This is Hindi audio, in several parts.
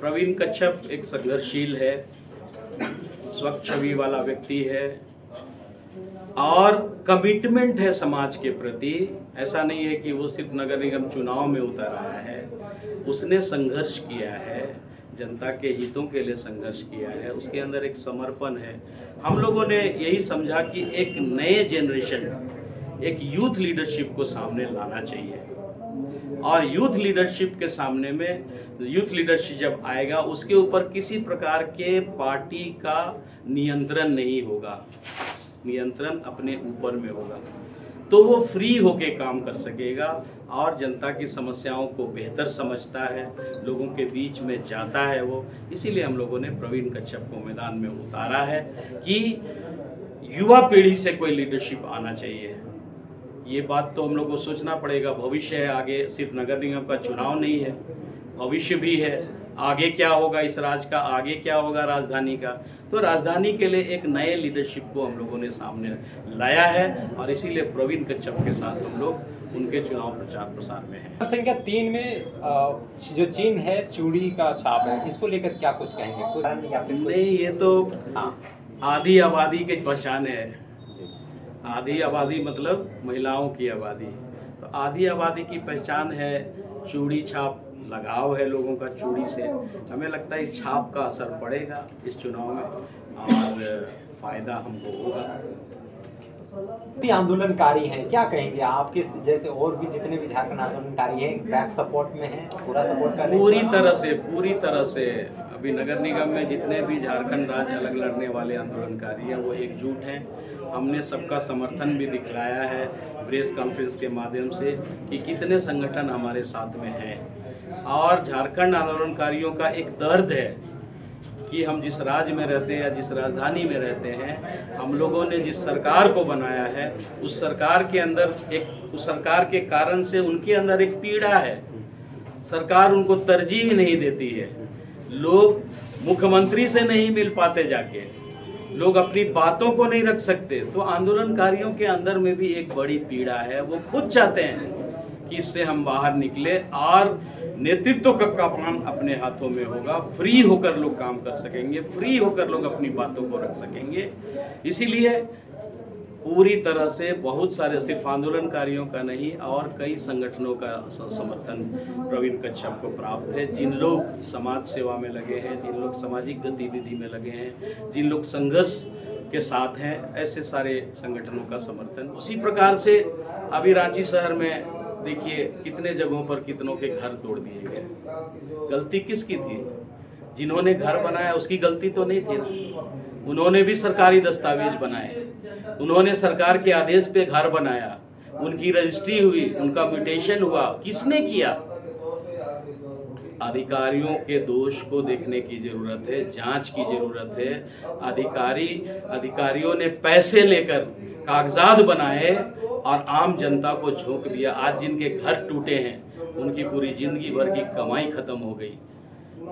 प्रवीण कच्छप एक संघर्षशील है, स्वच्छ छवि वाला व्यक्ति है और कमिटमेंट है समाज के प्रति। ऐसा नहीं है कि वो सिर्फ नगर निगम चुनाव में उतर आया है, उसने संघर्ष किया है, जनता के हितों के लिए संघर्ष किया है, उसके अंदर एक समर्पण है। हम लोगों ने यही समझा कि एक नए जनरेशन, एक यूथ लीडरशिप को सामने लाना चाहिए और यूथ लीडरशिप के सामने में यूथ लीडरशिप जब आएगा उसके ऊपर किसी प्रकार के पार्टी का नियंत्रण नहीं होगा, नियंत्रण अपने ऊपर में होगा, तो वो फ्री होके काम कर सकेगा और जनता की समस्याओं को बेहतर समझता है, लोगों के बीच में जाता है वो। इसीलिए हम लोगों ने प्रवीण कच्छप को मैदान में उतारा है कि युवा पीढ़ी से कोई लीडरशिप आना चाहिए। ये बात तो हम लोग को सोचना पड़ेगा। भविष्य है आगे, सिर्फ नगर निगम का चुनाव नहीं है, भविष्य भी है। आगे क्या होगा इस राज्य का, आगे क्या होगा राजधानी का, तो राजधानी के लिए एक नए लीडरशिप को हम लोगों ने सामने लाया है और इसीलिए प्रवीण कच्छप के साथ हम लोग उनके चुनाव प्रचार प्रसार में हैं। संख्या 3 में जो चिन्ह है चूड़ी का छाप है, इसको लेकर क्या कुछ कहेंगे? या फिर नहीं, ये तो आधी आबादी की पहचान है। आधी आबादी मतलब महिलाओं की आबादी, तो आधी आबादी की पहचान है चूड़ी छाप, लगाव है लोगों का चूड़ी से। हमें लगता है इस छाप का असर पड़ेगा इस चुनाव में और फायदा हमको होगा। आंदोलनकारी हैं, क्या कहेंगे आपके जैसे और भी जितने भी झारखंड आंदोलनकारी हैं, बैक सपोर्ट में हैं, पूरा सपोर्ट कर रहे हैं? पूरी तरह से अभी नगर निगम में जितने भी झारखंड राज्य अलग लड़ने वाले आंदोलनकारी हैं वो एकजुट हैं। हमने सबका समर्थन भी दिखलाया है प्रेस कॉन्फ्रेंस के माध्यम से कि कितने संगठन हमारे साथ में हैं और झारखंड आंदोलनकारियों का एक दर्द है कि हम जिस राज्य में रहते हैं या जिस राजधानी में रहते हैं, हम लोगों ने जिस सरकार को बनाया है उस सरकार के अंदर उस सरकार के कारण से उनके अंदर एक पीड़ा है। सरकार उनको तरजीह नहीं देती है, लोग मुख्यमंत्री से नहीं मिल पाते जाके, लोग अपनी बातों को नहीं रख सकते। तो आंदोलनकारियों के अंदर में भी एक बड़ी पीड़ा है, वो खुद चाहते हैं कि इससे हम बाहर निकले और नेतृत्व का कमान अपने हाथों में होगा, फ्री होकर लोग काम कर सकेंगे, फ्री होकर लोग अपनी बातों को रख सकेंगे। इसीलिए पूरी तरह से बहुत सारे, सिर्फ आंदोलनकारियों का नहीं और कई संगठनों का समर्थन प्रवीण कच्छप को प्राप्त है। जिन लोग समाज सेवा में लगे हैं, जिन लोग सामाजिक गतिविधि में लगे हैं, जिन लोग संघर्ष के साथ हैं, ऐसे सारे संगठनों का समर्थन। उसी प्रकार से अभी रांची शहर में देखिए कितने जगहों पर कितनों के घर तोड़ दिए गए। गलती किसकी थी? जिन्होंने घर बनाया उसकी गलती तो नहीं थी ना। उन्होंने भी सरकारी दस्तावेज बनाए, उन्होंने सरकार के आदेश पे घर बनाया, उनकी रजिस्ट्री हुई, उनका म्यूटेशन हुआ, किसने किया? अधिकारियों के दोष को देखने की जरूरत है, जांच की जरूरत है। अधिकारियों ने पैसे लेकर कागजात बनाए और आम जनता को झोंक दिया। आज जिनके घर टूटे हैं उनकी पूरी जिंदगी भर की कमाई खत्म हो गई।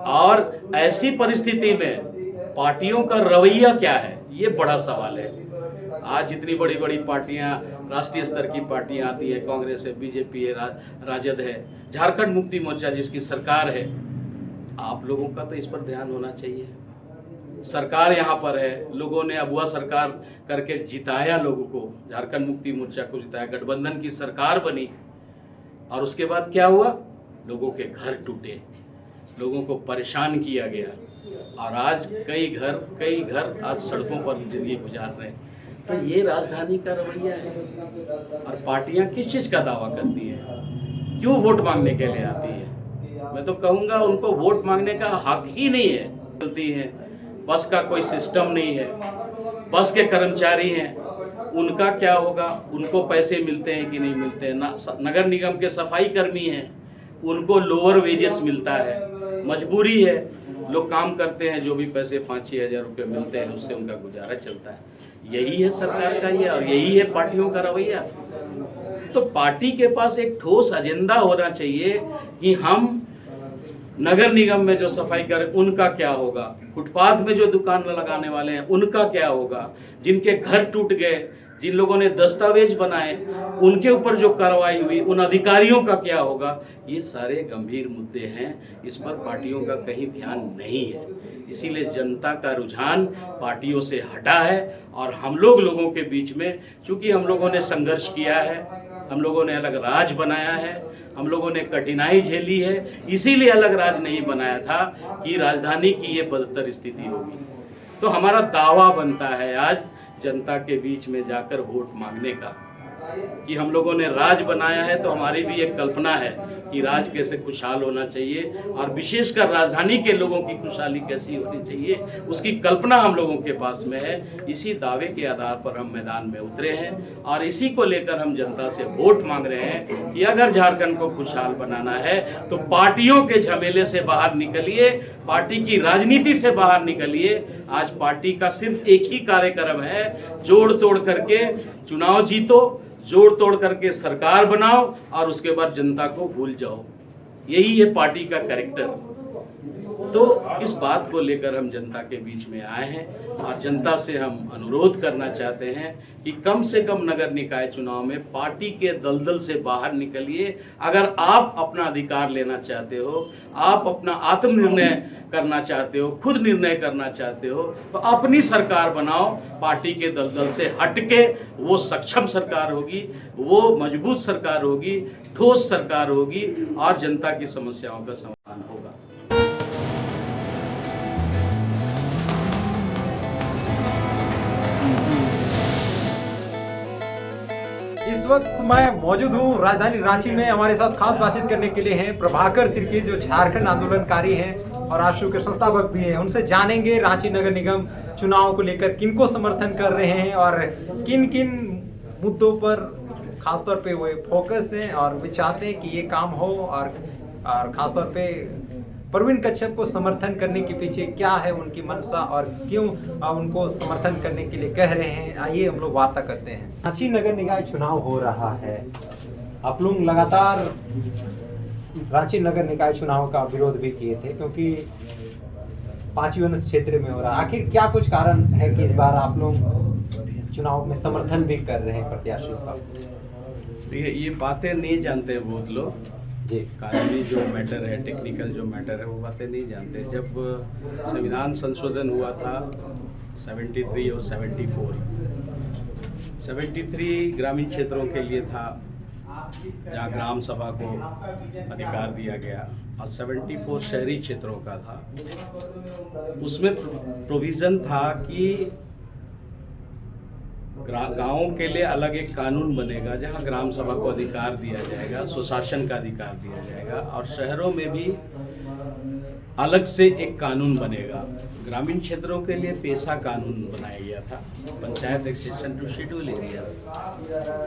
और ऐसी परिस्थिति में पार्टियों का रवैया क्या है, ये बड़ा सवाल है। आज जितनी बड़ी बड़ी पार्टियां, राष्ट्रीय स्तर की पार्टियां आती है, कांग्रेस है, बीजेपी है, राजद है, झारखंड मुक्ति मोर्चा जिसकी सरकार है, आप लोगों का तो इस पर ध्यान होना चाहिए। सरकार यहाँ पर है, लोगों ने अगुआ सरकार करके जिताया लोगों को, झारखंड मुक्ति मोर्चा को जिताया, गठबंधन की सरकार बनी और उसके बाद क्या हुआ? लोगों के घर टूटे, लोगों को परेशान किया गया और आज कई घर आज सड़कों पर जिंदगी गुजार रहे हैं। तो ये राजधानी का रवैया है। और पार्टियां किस चीज़ का दावा करती हैं? क्यों वोट मांगने के लिए आती है? मैं तो कहूँगा उनको वोट मांगने का हक ही नहीं है। गलती है, बस का कोई सिस्टम नहीं है, बस के कर्मचारी हैं, उनका क्या होगा? उनको पैसे मिलते हैं कि नहीं मिलते हैं? नगर निगम के सफाई कर्मी हैं, उनको लोअर वेजेस मिलता है, मजबूरी है, लोग काम करते हैं, जो भी पैसे 5-6 हज़ार रुपये मिलते हैं उससे उनका गुजारा चलता है। यही है सरकार का ये और यही है पार्टियों का रवैया। तो पार्टी के पास एक ठोस एजेंडा होना चाहिए कि हम नगर निगम में जो सफाई करें उनका क्या होगा, फुटपाथ में जो दुकान लगाने वाले हैं उनका क्या होगा, जिनके घर टूट गए, जिन लोगों ने दस्तावेज बनाए उनके ऊपर जो कार्रवाई हुई, उन अधिकारियों का क्या होगा, ये सारे गंभीर मुद्दे हैं। इस पर पार्टियों का कहीं ध्यान नहीं है। इसीलिए जनता का रुझान पार्टियों से हटा है और हम लोगों के बीच में, चूंकि हम लोगों ने संघर्ष किया है, हम लोगों ने अलग राज बनाया है, हम लोगों ने कठिनाई झेली है, इसीलिए अलग राज नहीं बनाया था कि राजधानी की ये बदतर स्थिति होगी। तो हमारा दावा बनता है आज जनता के बीच में जाकर वोट मांगने का कि हम लोगों ने राज बनाया है, तो हमारी भी एक कल्पना है कि राज कैसे खुशहाल होना चाहिए और विशेषकर राजधानी के लोगों की खुशहाली कैसी होनी चाहिए, उसकी कल्पना हम लोगों के पास में है। इसी दावे के आधार पर हम मैदान में उतरे हैं और इसी को लेकर हम जनता से वोट मांग रहे हैं कि अगर झारखंड को खुशहाल बनाना है तो पार्टियों के झमेले से बाहर निकलिए, पार्टी की राजनीति से बाहर निकलिए। आज पार्टी का सिर्फ एक ही कार्यक्रम है, जोड़ तोड़ करके चुनाव जीतो, जोड़ तोड़ करके सरकार बनाओ और उसके बाद जनता को भूल जाओ। यही है पार्टी का कैरेक्टर। तो इस बात को लेकर हम जनता के बीच में आए हैं और जनता से हम अनुरोध करना चाहते हैं कि कम से कम नगर निकाय चुनाव में पार्टी के दलदल से बाहर निकलिए। अगर आप अपना अधिकार लेना चाहते हो, आप अपना आत्मनिर्णय करना चाहते हो, खुद निर्णय करना चाहते हो, तो अपनी सरकार बनाओ। पार्टी के दलदल से हटके वो सक्षम सरकार होगी, वो मजबूत सरकार होगी, ठोस सरकार होगी और जनता की समस्याओं का समाधान होगा। इस वक्त मैं मौजूद हूँ राजधानी रांची में। हमारे साथ खास बातचीत करने के लिए हैं प्रभाकर तिर्की, जो झारखंड आंदोलनकारी हैं और आशु के संस्थापक भी हैं। उनसे जानेंगे रांची नगर निगम चुनाव को लेकर किनको समर्थन कर रहे हैं और किन किन मुद्दों पर खासतौर पे वो फोकस हैं और वे चाहते हैं कि ये काम हो, और खासतौर पे प्रवीण कच्छप को समर्थन करने के पीछे क्या है उनकी मंशा और क्यों उनको समर्थन करने के लिए कह रहे हैं। आइए हम लोग वार्ता करते हैं। रांची नगर निकाय चुनाव हो रहा है, आप लोग लगातार रांची नगर निकाय चुनाव का विरोध भी किए थे क्योंकि 5 वन क्षेत्र में हो रहा है। आखिर क्या कुछ कारण है कि इस बार आप लोग चुनाव में समर्थन भी कर रहे हैं प्रत्याशियों का? ये बातें नहीं जानते बहुत लोग जी। कानूनी जो मैटर है, टेक्निकल जो मैटर है, वो बातें नहीं जानते। जब संविधान संशोधन हुआ था 73 और 73 ग्रामीण क्षेत्रों के लिए था जहाँ ग्राम सभा को अधिकार दिया गया, और 74 शहरी क्षेत्रों का था। उसमें प्रोविज़न था कि गाँवों के लिए अलग एक कानून बनेगा जहां ग्राम सभा को अधिकार दिया जाएगा, स्वशासन का अधिकार दिया जाएगा, और शहरों में भी अलग से एक कानून बनेगा। ग्रामीण क्षेत्रों के लिए पेशा कानून बनाया गया था, panchayat extension to schedule area,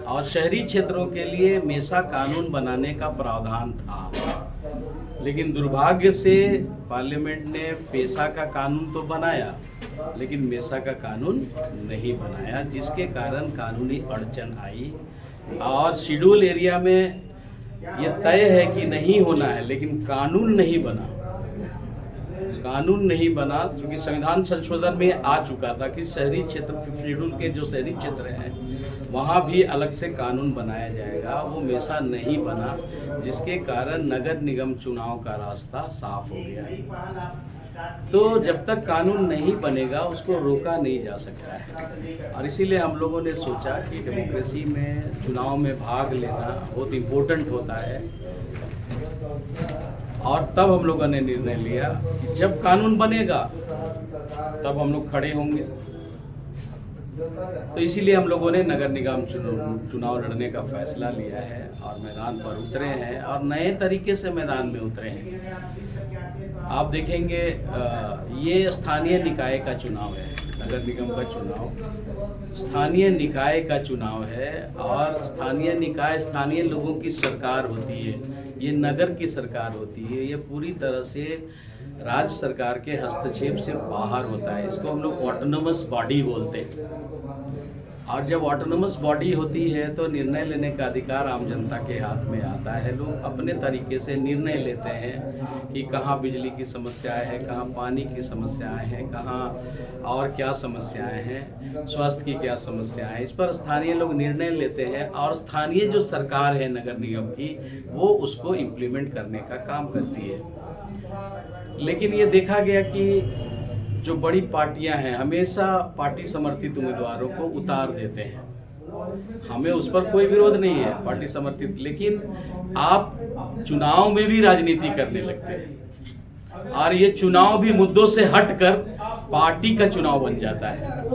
और शहरी क्षेत्रों के लिए मेसा कानून बनाने का प्रावधान था। लेकिन दुर्भाग्य से पार्लियामेंट ने पेशा का कानून तो बनाया लेकिन मेसा का कानून नहीं बनाया, जिसके कारण कानूनी अड़चन आई। और शेड्यूल एरिया में ये तय है कि नहीं होना है, लेकिन कानून नहीं बना। कानून नहीं बना क्योंकि संविधान संशोधन में आ चुका था कि शहरी क्षेत्र, शेड्यूल के जो शहरी क्षेत्र हैं वहाँ भी अलग से कानून बनाया जाएगा। वो मेसा नहीं बना, जिसके कारण नगर निगम चुनाव का रास्ता साफ हो गया। तो जब तक कानून नहीं बनेगा उसको रोका नहीं जा सकता है, और इसीलिए हम लोगों ने सोचा कि डेमोक्रेसी में चुनाव में भाग लेना बहुत इम्पोर्टेंट होता है। और तब हम लोगों ने निर्णय लिया कि जब कानून बनेगा तब हम लोग खड़े होंगे। तो इसीलिए हम लोगों ने नगर निगम चुनाव लड़ने का फैसला लिया है और मैदान पर उतरे हैं और नए तरीके से मैदान में उतरे हैं। आप देखेंगे ये स्थानीय निकाय का चुनाव है, नगर निगम का चुनाव स्थानीय निकाय का चुनाव है, और स्थानीय निकाय स्थानीय लोगों की सरकार होती है, ये नगर की सरकार होती है। ये पूरी तरह से राज्य सरकार के हस्तक्षेप से बाहर होता है। इसको हम लोग ऑटोनोमस बॉडी बोलते हैं। और जब ऑटोनोमस बॉडी होती है तो निर्णय लेने का अधिकार आम जनता के हाथ में आता है। लोग अपने तरीके से निर्णय लेते हैं कि कहाँ बिजली की समस्याएं हैं, कहाँ पानी की समस्याएं हैं, कहाँ और क्या समस्याएं हैं, स्वास्थ्य की क्या समस्याएं हैं। इस पर स्थानीय लोग निर्णय लेते हैं और स्थानीय जो सरकार है नगर निगम की, वो उसको इम्प्लीमेंट करने का काम करती है। लेकिन ये देखा गया कि जो बड़ी पार्टियां हैं हमेशा पार्टी समर्थित उम्मीदवारों को उतार देते हैं। हमें उस पर कोई विरोध नहीं है पार्टी समर्थित, लेकिन आप चुनाव में भी राजनीति करने लगते हैं और ये चुनाव भी मुद्दों से हटकर पार्टी का चुनाव बन जाता है।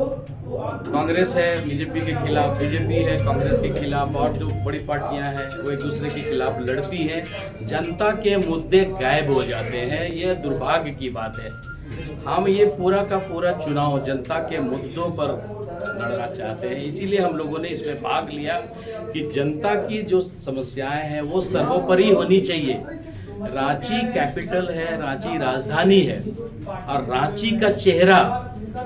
कांग्रेस है बीजेपी के खिलाफ, बीजेपी है कांग्रेस के खिलाफ, और जो बड़ी पार्टियां हैं वो एक दूसरे के खिलाफ लड़ती हैं। जनता के मुद्दे गायब हो जाते हैं, ये दुर्भाग्य की बात है। हम ये पूरा का पूरा चुनाव जनता के मुद्दों पर लड़ना चाहते हैं, इसीलिए हम लोगों ने इसमें भाग लिया कि जनता की जो समस्याएं हैं वो सर्वोपरि होनी चाहिए। रांची कैपिटल है, रांची राजधानी है और रांची का चेहरा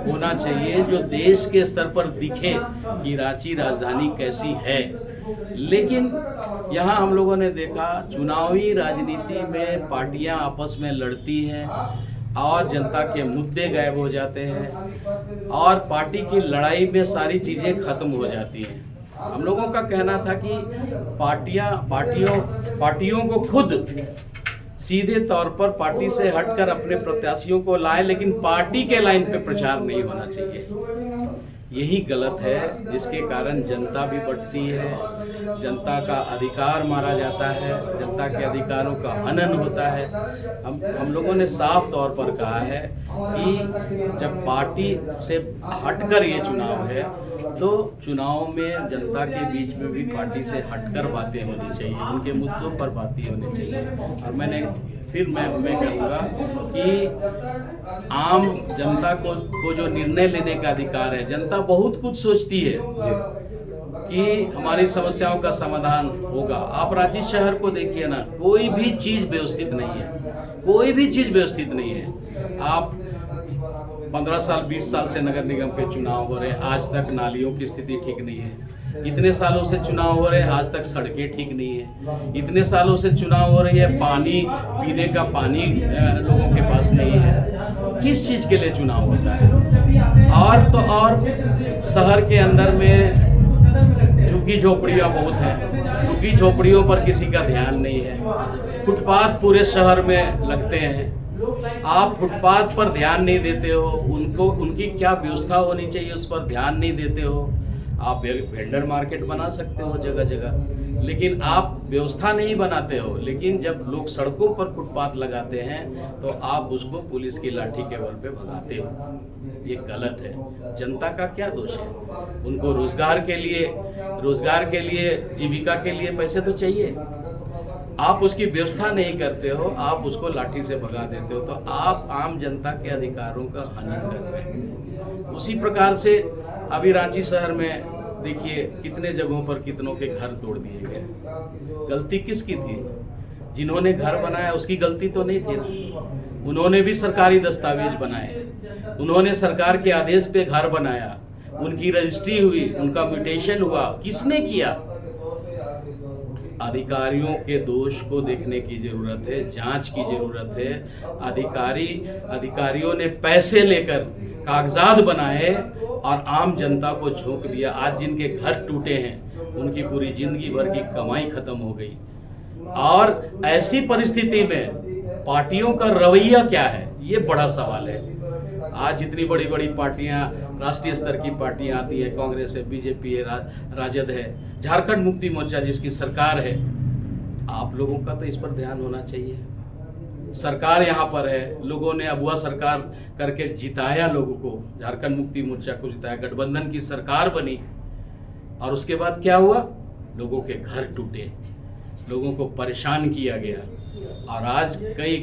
होना चाहिए जो देश के स्तर पर दिखे कि रांची राजधानी कैसी है। लेकिन यहाँ हम लोगों ने देखा चुनावी राजनीति में पार्टियां आपस में लड़ती हैं और जनता के मुद्दे गायब हो जाते हैं और पार्टी की लड़ाई में सारी चीज़ें खत्म हो जाती हैं। हम लोगों का कहना था कि पार्टियों को खुद सीधे तौर पर पार्टी से हटकर अपने प्रत्याशियों को लाए, लेकिन पार्टी के लाइन पे प्रचार नहीं होना चाहिए। यही गलत है, जिसके कारण जनता भी बढ़ती है, जनता का अधिकार मारा जाता है, जनता के अधिकारों का हनन होता है। हम लोगों ने साफ तौर पर कहा है कि जब पार्टी से हटकर ये चुनाव है तो चुनाव में जनता के बीच में भी पार्टी से हटकर बातें होनी चाहिए, उनके मुद्दों पर बातें होनी चाहिए। और मैं कहूँगा कि आम जनता को जो निर्णय लेने का अधिकार है, जनता बहुत कुछ सोचती है कि हमारी समस्याओं का समाधान होगा। आप रांची शहर को देखिए ना, कोई भी चीज़ व्यवस्थित नहीं है, कोई भी चीज़ व्यवस्थित नहीं है। आप 15 साल 20 साल से नगर निगम के चुनाव हो रहे हैं, आज तक नालियों की स्थिति ठीक नहीं है। इतने सालों से चुनाव हो रहे हैं, आज तक सड़कें ठीक नहीं है। इतने सालों से चुनाव हो रही है, पानी पीने का पानी लोगों के पास नहीं है। किस चीज़ के लिए चुनाव होता है? और तो और शहर के अंदर में झुग्गी झोपड़ियाँ बहुत हैं, झुग्गी झोपड़ियों पर किसी का ध्यान नहीं है। फुटपाथ पूरे शहर में लगते हैं, आप फुटपाथ पर ध्यान नहीं देते हो, उनकी क्या व्यवस्था होनी चाहिए उस पर ध्यान नहीं देते हो। आप वेंडर मार्केट बना सकते हो जगह जगह, लेकिन आप व्यवस्था नहीं बनाते हो। लेकिन जब लोग सड़कों पर फुटपाथ लगाते हैं तो आप उसको पुलिस की लाठी के बल पे भगाते हो, ये गलत है। जनता का क्या दोष है? उनको रोजगार के लिए जीविका के लिए पैसे तो चाहिए। आप उसकी व्यवस्था नहीं करते हो, आप उसको लाठी से भगा देते हो, तो आप आम जनता के अधिकारों का हनन कर रहे हैं। उसी प्रकार से अभी रांची शहर में देखिए कितने जगहों पर कितनों के घर तोड़ दिए गए। गलती किसकी थी? जिन्होंने घर बनाया उसकी गलती तो नहीं थी ना। उन्होंने भी सरकारी दस्तावेज बनाए, उन्होंने सरकार के आदेश पे घर बनाया, उनकी रजिस्ट्री हुई, उनका म्यूटेशन हुआ, किसने किया? अधिकारियों के दोष को देखने की जरूरत है, जांच की जरूरत है। अधिकारियों ने पैसे लेकर कागजात बनाए और आम जनता को झोंक दिया। आज जिनके घर टूटे हैं उनकी पूरी जिंदगी भर की कमाई खत्म हो गई। और ऐसी परिस्थिति में पार्टियों का रवैया क्या है, ये बड़ा सवाल है। आज जितनी बड़ी बड़ी पार्टियां, राष्ट्रीय स्तर की पार्टियां आती है, कांग्रेस है, बीजेपी है, राजद है, झारखंड मुक्ति मोर्चा जिसकी सरकार है, आप लोगों का तो इस पर ध्यान होना चाहिए। सरकार यहाँ पर है, लोगों ने अगुआ सरकार करके जिताया लोगों को, झारखंड मुक्ति मोर्चा को जिताया, गठबंधन की सरकार बनी, और उसके बाद क्या हुआ? लोगों के घर टूटे, लोगों को परेशान किया गया, और आज कई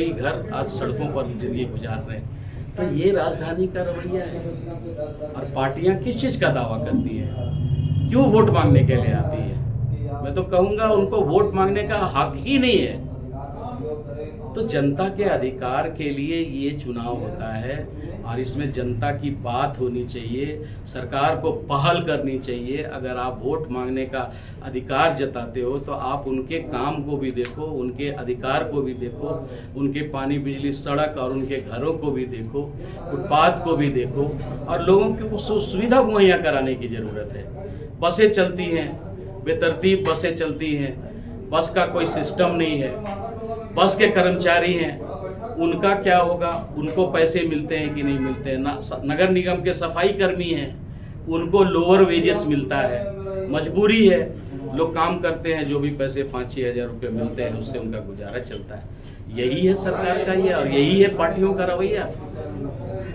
घर आज सड़कों पर जिंदगी गुजार रहे हैं। तो ये राजधानी का रवैया है। और पार्टियां किस चीज़ का दावा करती है? क्यों वोट मांगने के लिए आती है? मैं तो कहूँगा उनको वोट मांगने का हक ही नहीं है। तो जनता के अधिकार के लिए ये चुनाव होता है और इसमें जनता की बात होनी चाहिए, सरकार को पहल करनी चाहिए। अगर आप वोट मांगने का अधिकार जताते हो तो आप उनके काम को भी देखो, उनके अधिकार को भी देखो, उनके पानी बिजली सड़क और उनके घरों को भी देखो, फुटपाथ को भी देखो और लोगों को सुविधा मुहैया कराने की ज़रूरत है। बसें चलती हैं, बेतरतीब बसें चलती हैं, बस का कोई सिस्टम नहीं है, बस के कर्मचारी हैं, उनका क्या होगा, उनको पैसे मिलते हैं कि नहीं मिलते हैं। नगर निगम के सफाई कर्मी हैं, उनको लोअर वेजेस मिलता है, मजबूरी है, लोग काम करते हैं, जो भी पैसे 5-6 हज़ार रुपये मिलते हैं उससे उनका गुजारा चलता है। यही है सरकार का ये और यही है पार्टियों का रवैया।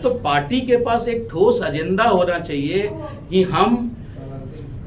तो पार्टी के पास एक ठोस एजेंडा होना चाहिए कि हम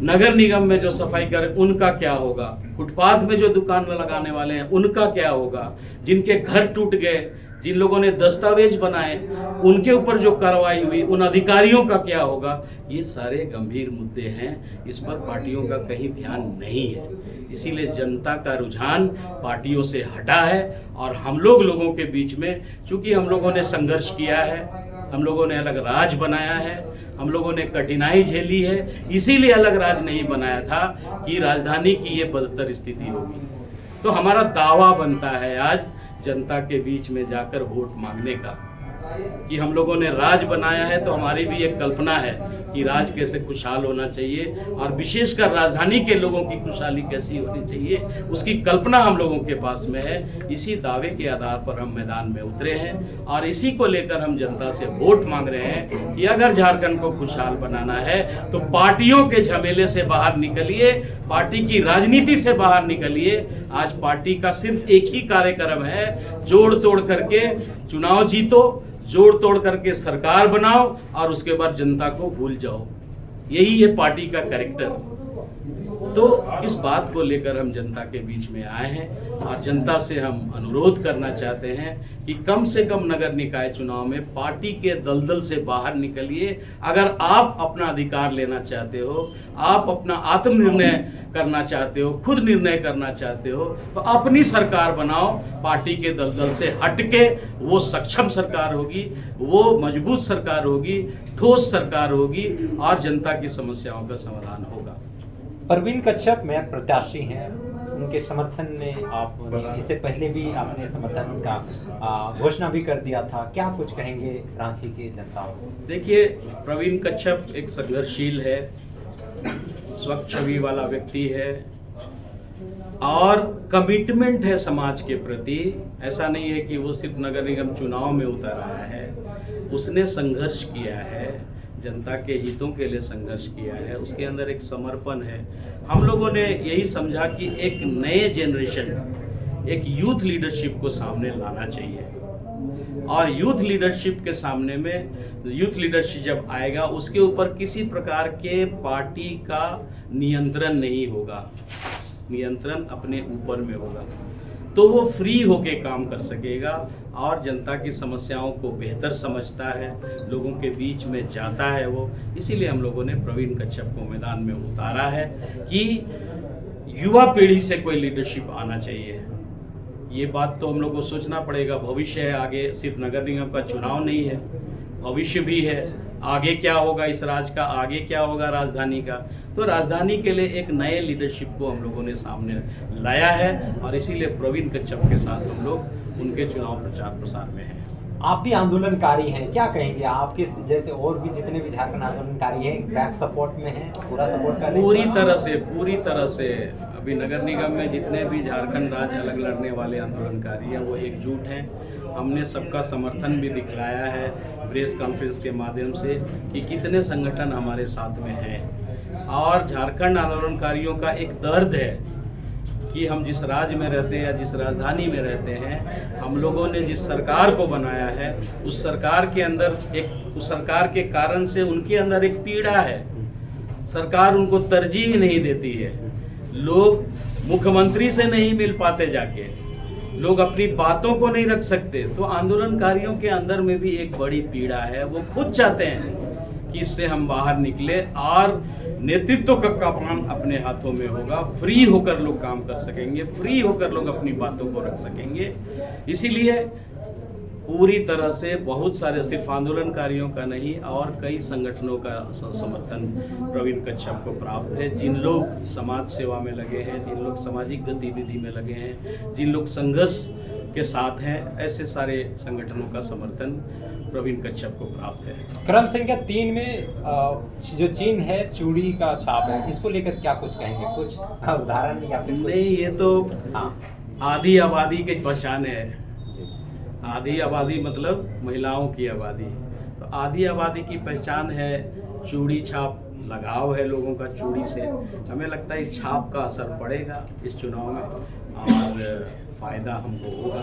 नगर निगम में जो सफाई करें उनका क्या होगा, फुटपाथ में जो दुकान लगाने वाले हैं उनका क्या होगा, जिनके घर टूट गए, जिन लोगों ने दस्तावेज बनाए उनके ऊपर जो कार्रवाई हुई उन अधिकारियों का क्या होगा। ये सारे गंभीर मुद्दे हैं, इस पर पार्टियों का कहीं ध्यान नहीं है। इसीलिए जनता का रुझान पार्टियों से हटा है और हम लोगों के बीच में, चूंकि हम लोगों ने संघर्ष किया है, हम लोगों ने अलग राज बनाया है, हम लोगों ने कठिनाई झेली है, इसीलिए अलग राज नहीं बनाया था कि राजधानी की ये बदतर स्थिति होगी। तो हमारा दावा बनता है आज जनता के बीच में जाकर वोट मांगने का कि हम लोगों ने राज बनाया है, तो हमारी भी एक कल्पना है कि राज कैसे खुशहाल होना चाहिए और विशेषकर राजधानी के लोगों की खुशहाली कैसी होनी चाहिए, उसकी कल्पना हम लोगों के पास में है। इसी दावे के आधार पर हम मैदान में उतरे हैं और इसी को लेकर हम जनता से वोट मांग रहे हैं कि अगर झारखंड को खुशहाल बनाना है तो पार्टियों के झमेले से बाहर निकलिए, पार्टी की राजनीति से बाहर निकलिए। आज पार्टी का सिर्फ एक ही कार्यक्रम है, जोड़ तोड़ करके चुनाव जीतो, जोड़ तोड़ करके सरकार बनाओ और उसके बाद जनता को भूल जाओ। यही है पार्टी का कैरेक्टर। तो इस बात को लेकर हम जनता के बीच में आए हैं और जनता से हम अनुरोध करना चाहते हैं कि कम से कम नगर निकाय चुनाव में पार्टी के दलदल से बाहर निकलिए। अगर आप अपना अधिकार लेना चाहते हो, आप अपना आत्मनिर्णय करना चाहते हो, खुद निर्णय करना चाहते हो, तो अपनी सरकार बनाओ। पार्टी के दलदल से हटके वो सक्षम सरकार होगी, वो मजबूत सरकार होगी, ठोस सरकार होगी और जनता की समस्याओं का समाधान होगा। परवीन कच्छप मेयर प्रत्याशी हैं, उनके समर्थन में आप इससे पहले भी आपने समर्थन का घोषणा भी कर दिया था, क्या कुछ कहेंगे रांची के जनता को? देखिए, प्रवीण कच्छप एक संघर्षशील है, स्वच्छ छवि वाला व्यक्ति है और कमिटमेंट है समाज के प्रति। ऐसा नहीं है कि वो सिर्फ नगर निगम चुनाव में उतर आया है, उसने संघर्ष किया है, जनता के हितों के लिए संघर्ष किया है, उसके अंदर एक समर्पण है। हम लोगों ने यही समझा कि एक नए जनरेशन, एक यूथ लीडरशिप को सामने लाना चाहिए और यूथ लीडरशिप के सामने में, यूथ लीडरशिप जब आएगा उसके ऊपर किसी प्रकार के पार्टी का नियंत्रण नहीं होगा, नियंत्रण अपने ऊपर में होगा, तो वो फ्री होके काम कर सकेगा और जनता की समस्याओं को बेहतर समझता है, लोगों के बीच में जाता है वो। इसीलिए हम लोगों ने प्रवीण कच्छप को मैदान में उतारा है कि युवा पीढ़ी से कोई लीडरशिप आना चाहिए। ये बात तो हम लोग को सोचना पड़ेगा, भविष्य है आगे, सिर्फ नगर निगम का चुनाव नहीं है, भविष्य भी है। आगे क्या होगा इस राज का, आगे क्या होगा राजधानी का, तो राजधानी के लिए एक नए लीडरशिप को हम लोगों ने सामने लाया है और इसीलिए प्रवीण कच्छप के साथ हम लोग उनके चुनाव प्रचार प्रसार में हैं। आप भी आंदोलनकारी हैं, क्या कहेंगे? आपके जैसे और भी जितने भी झारखंड आंदोलनकारी हैं बैक सपोर्ट में हैं, पूरा सपोर्ट कर रहे हैं? पूरी तरह से अभी नगर निगम में जितने भी झारखंड राज्य अलग लड़ने वाले आंदोलनकारी हैं वो एकजुट हैं। हमने सबका समर्थन भी दिखलाया है प्रेस कॉन्फ्रेंस के माध्यम से कि कितने संगठन हमारे साथ में हैं और झारखंड आंदोलनकारियों का एक दर्द है कि हम जिस राज्य में रहते हैं या जिस राजधानी में रहते हैं, हम लोगों ने जिस सरकार को बनाया है उस सरकार के अंदर उस सरकार के कारण से उनके अंदर एक पीड़ा है। सरकार उनको तरजीह नहीं देती है, लोग मुख्यमंत्री से नहीं मिल पाते जाके, लोग अपनी बातों को नहीं रख सकते। तो आंदोलनकारियों के अंदर में भी एक बड़ी पीड़ा है, वो खुद चाहते हैं कि इससे हम बाहर निकले और नेतृत्व का कमान अपने हाथों में होगा, फ्री होकर लोग काम कर सकेंगे, फ्री होकर लोग अपनी बातों को रख सकेंगे। इसीलिए पूरी तरह से बहुत सारे सिर्फ आंदोलनकारियों का नहीं और कई संगठनों का समर्थन प्रवीण कच्छप को प्राप्त है। जिन लोग समाज सेवा में लगे हैं, जिन लोग सामाजिक गतिविधि में लगे हैं, जिन लोग संघर्ष के साथ हैं, ऐसे सारे संगठनों का समर्थन प्रवीण कच्छप को प्राप्त है। क्रम संख्या 3 में जो चिन्ह है चूड़ी का छाप है, इसको लेकर क्या कुछ कहेंगे? कुछ उदाहरण या फिर कुछ? नहीं, ये तो हाँ, आधी आबादी की पहचान है। आधी आबादी मतलब महिलाओं की आबादी, तो आधी आबादी की पहचान है चूड़ी छाप, लगाव है लोगों का चूड़ी से। हमें लगता है इस छाप का असर पड़ेगा इस चुनाव में और फायदा हमको होगा।